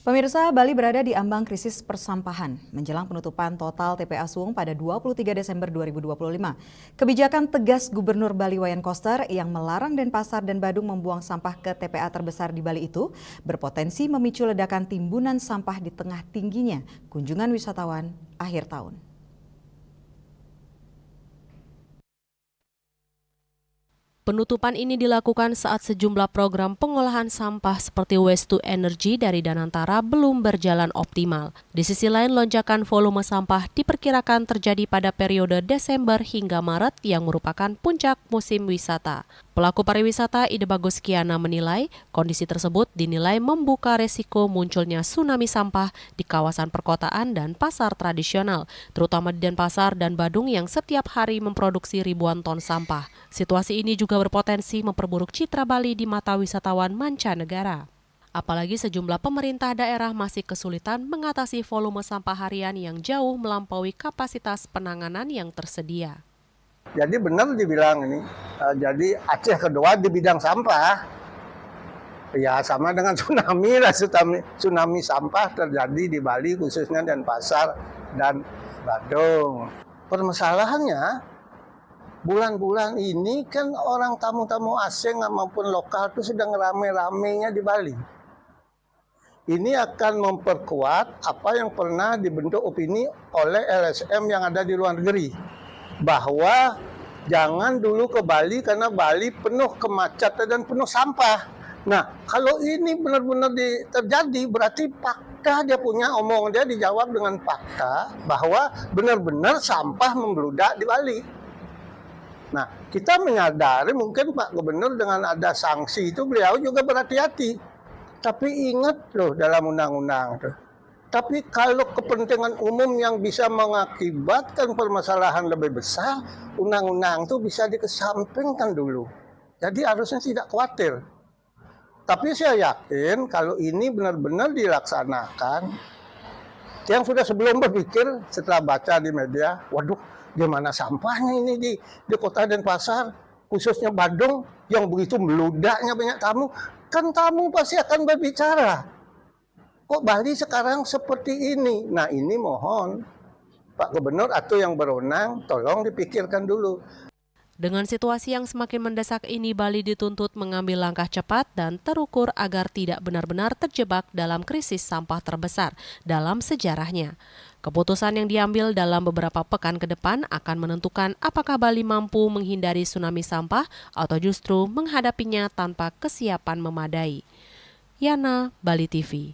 Pemirsa, Bali berada di ambang krisis persampahan menjelang penutupan total TPA Suung pada 23 Desember 2025. Kebijakan tegas Gubernur Bali Wayan Koster yang melarang Denpasar dan Badung membuang sampah ke TPA terbesar di Bali itu berpotensi memicu ledakan timbunan sampah di tengah tingginya kunjungan wisatawan akhir tahun. Penutupan ini dilakukan saat sejumlah program pengolahan sampah seperti Waste to Energy dari Danantara belum berjalan optimal. Di sisi lain, lonjakan volume sampah diperkirakan terjadi pada periode Desember hingga Maret yang merupakan puncak musim wisata. Pelaku pariwisata Ide Bagus Kiana menilai kondisi tersebut dinilai membuka resiko munculnya tsunami sampah di kawasan perkotaan dan pasar tradisional, terutama di Denpasar dan Badung yang setiap hari memproduksi ribuan ton sampah. Situasi ini juga berpotensi memperburuk citra Bali di mata wisatawan mancanegara. Apalagi sejumlah pemerintah daerah masih kesulitan mengatasi volume sampah harian yang jauh melampaui kapasitas penanganan yang tersedia. Jadi benar dibilang ini, jadi Aceh kedua di bidang sampah. Ya sama dengan tsunami lah, tsunami sampah terjadi di Bali khususnya Denpasar dan Badung. Permasalahannya bulan-bulan ini kan orang tamu-tamu asing maupun lokal itu sedang rame-ramenya di Bali. Ini akan memperkuat apa yang pernah dibentuk opini oleh LSM yang ada di luar negeri. Bahwa jangan dulu ke Bali karena Bali penuh kemacetan dan penuh sampah. Nah, kalau ini benar-benar terjadi berarti fakta dia punya omong, dia dijawab dengan fakta bahwa benar-benar sampah membludak di Bali. Nah, kita menyadari mungkin Pak Gubernur dengan ada sanksi itu beliau juga berhati-hati. Tapi ingat loh dalam undang-undang tuh. Tapi kalau kepentingan umum yang bisa mengakibatkan permasalahan lebih besar, undang-undang itu bisa dikesampingkan dulu. Jadi harusnya tidak khawatir. Tapi saya yakin kalau ini benar-benar dilaksanakan, yang sudah sebelum berpikir setelah baca di media, waduh gimana sampahnya ini di kota Denpasar, khususnya Badung, yang begitu meludaknya banyak tamu, kan tamu pasti akan berbicara. Kok Bali sekarang seperti ini? Nah ini mohon Pak Gubernur atau yang berwenang tolong dipikirkan dulu. Dengan situasi yang semakin mendesak ini, Bali dituntut mengambil langkah cepat dan terukur agar tidak benar-benar terjebak dalam krisis sampah terbesar dalam sejarahnya. Keputusan yang diambil dalam beberapa pekan ke depan akan menentukan apakah Bali mampu menghindari tsunami sampah atau justru menghadapinya tanpa kesiapan memadai. Yana, Bali TV.